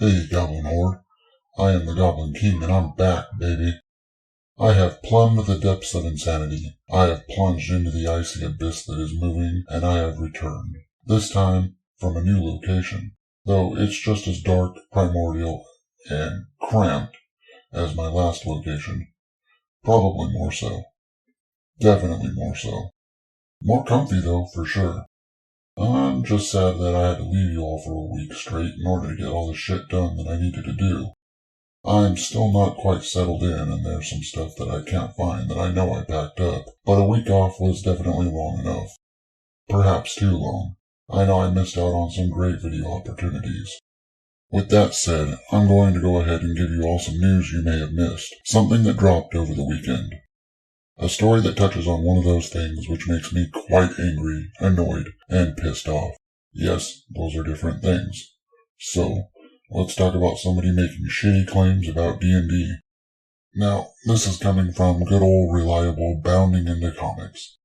Hey, Goblin Horde. I am the Goblin King, and I'm back, baby. I have plumbed the depths of insanity. I have plunged into the icy abyss that is moving, and I have returned. This time, from a new location. Though it's just as dark, primordial, and cramped as my last location. Probably more so. Definitely more so. More comfy, though, for sure. I'm just sad that I had to leave you all for a week straight in order to get all the shit done that I needed to do. I'm still not quite settled in, and there's some stuff that I can't find that I know I packed up, but a week off was definitely long enough. Perhaps too long. I know I missed out on some great video opportunities. With that said, I'm going to go ahead and give you all some news you may have missed, something that dropped over the weekend. A story that touches on one of those things which makes me quite angry, annoyed, and pissed off. Yes, those are different things. So, let's talk about somebody making shitty claims about D&D. Now, this is coming from good old reliable Bounding into Comics.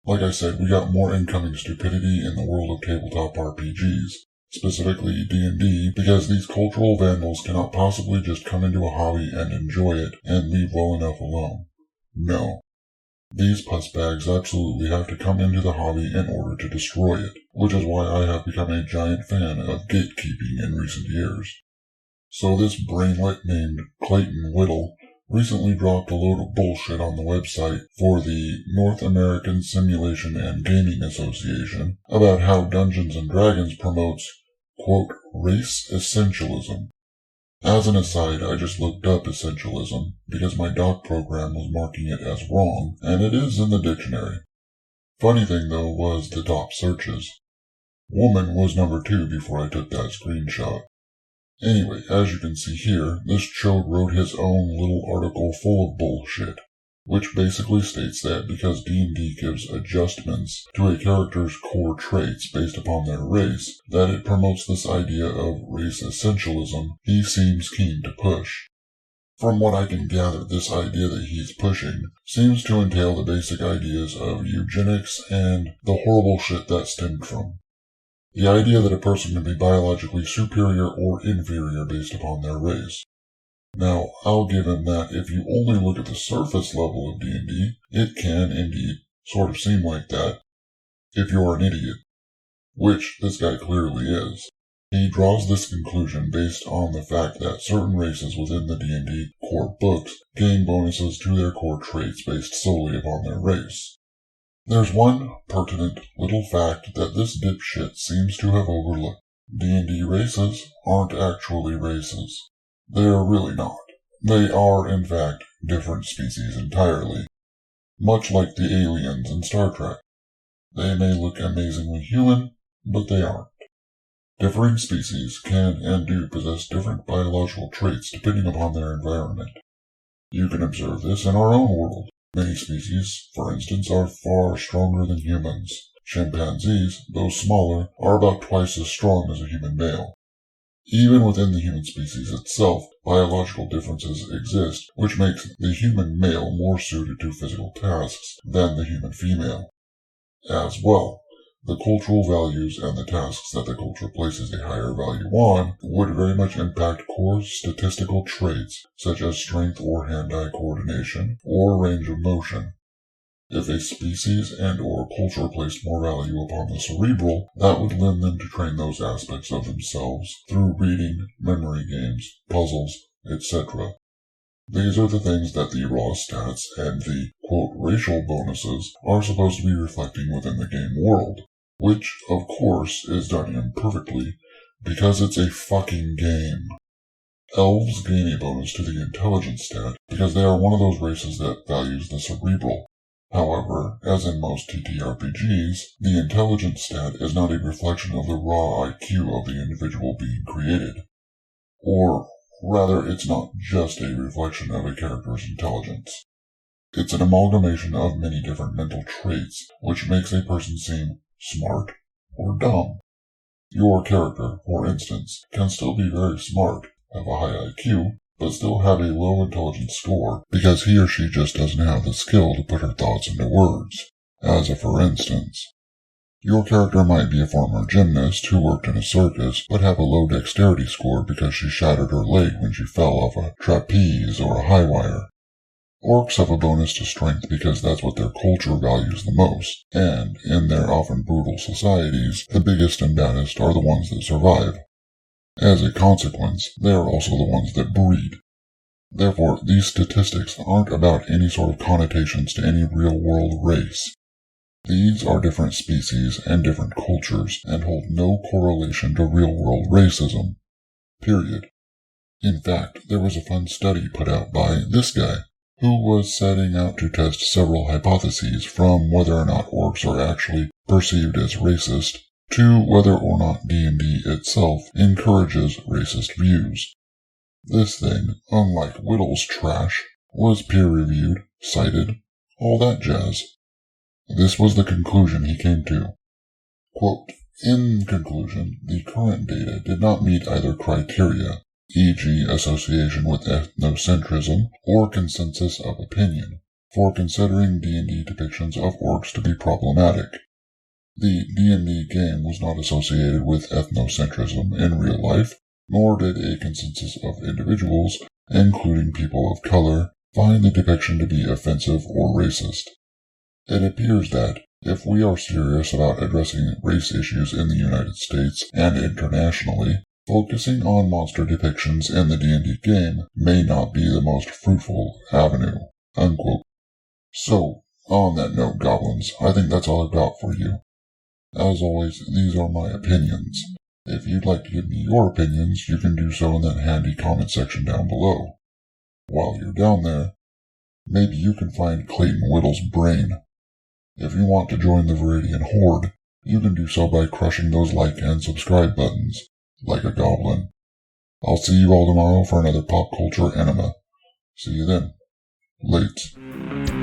Like I said, we got more incoming stupidity in the world of tabletop RPGs, specifically D&D, because these cultural vandals cannot possibly just come into a hobby and enjoy it and leave well enough alone. No. These pussbags absolutely have to come into the hobby in order to destroy it, which is why I have become a giant fan of gatekeeping in recent years. So this brainlet named Clayton Whittle recently dropped a load of bullshit on the website for the North American Simulation and Gaming Association about how Dungeons Dragons promotes, quote, race essentialism. As an aside, I just looked up essentialism because my doc program was marking it as wrong, and it is in the dictionary. Funny thing though was the top searches. Woman was number 2 before I took that screenshot. Anyway, as you can see here, this chode wrote his own little article full of bullshit, which basically states that because D&D gives adjustments to a character's core traits based upon their race, that it promotes this idea of race essentialism he seems keen to push. From what I can gather, this idea that he's pushing seems to entail the basic ideas of eugenics and the horrible shit that stemmed from. The idea that a person can be biologically superior or inferior based upon their race. Now, I'll give him that if you only look at the surface level of D&D, it can, indeed, sort of seem like that, if you're an idiot. Which this guy clearly is. He draws this conclusion based on the fact that certain races within the D&D core books gain bonuses to their core traits based solely upon their race. There's one pertinent little fact that this dipshit seems to have overlooked. D&D races aren't actually races. They are really not. They are, in fact, different species entirely. Much like the aliens in Star Trek. They may look amazingly human, but they aren't. Differing species can and do possess different biological traits depending upon their environment. You can observe this in our own world. Many species, for instance, are far stronger than humans. Chimpanzees, though smaller, are about twice as strong as a human male. Even within the human species itself, biological differences exist, which makes the human male more suited to physical tasks than the human female. As well, the cultural values and the tasks that the culture places a higher value on would very much impact core statistical traits such as strength or hand-eye coordination or range of motion. If a species and or culture placed more value upon the cerebral, that would lend them to train those aspects of themselves through reading, memory games, puzzles, etc. These are the things that the raw stats and the, quote, racial bonuses are supposed to be reflecting within the game world. Which, of course, is done imperfectly, because it's a fucking game. Elves gain a bonus to the intelligence stat, because they are one of those races that values the cerebral. However, as in most TTRPGs, the intelligence stat is not a reflection of the raw IQ of the individual being created. Or, rather, it's not just a reflection of a character's intelligence. It's an amalgamation of many different mental traits, which makes a person seem smart or dumb. Your character, for instance, can still be very smart, have a high IQ, but still have a low intelligence score because he or she just doesn't have the skill to put her thoughts into words, as a for instance. Your character might be a former gymnast who worked in a circus, but have a low dexterity score because she shattered her leg when she fell off a trapeze or a high wire. Orcs have a bonus to strength because that's what their culture values the most, and, in their often brutal societies, the biggest and baddest are the ones that survive. As a consequence, they are also the ones that breed. Therefore, these statistics aren't about any sort of connotations to any real-world race. These are different species and different cultures, and hold no correlation to real-world racism. Period. In fact, there was a fun study put out by this guy, who was setting out to test several hypotheses from whether or not orcs are actually perceived as racist, to whether or not D&D itself encourages racist views. This thing, unlike Whittle's trash, was peer-reviewed, cited, all that jazz. This was the conclusion he came to. Quote, in conclusion, the current data did not meet either criteria, e.g. association with ethnocentrism or consensus of opinion, for considering D&D depictions of orcs to be problematic. The D&D game was not associated with ethnocentrism in real life, nor did a consensus of individuals, including people of color, find the depiction to be offensive or racist. It appears that, if we are serious about addressing race issues in the United States and internationally, focusing on monster depictions in the D&D game may not be the most fruitful avenue. Unquote. So, on that note, goblins, I think that's all I've got for you. As always, these are my opinions. If you'd like to give me your opinions, you can do so in that handy comment section down below. While you're down there, maybe you can find Clayton Whittle's brain. If you want to join the Viridian Horde, you can do so by crushing those like and subscribe buttons, like a goblin. I'll see you all tomorrow for another pop culture enema. See you then. Late.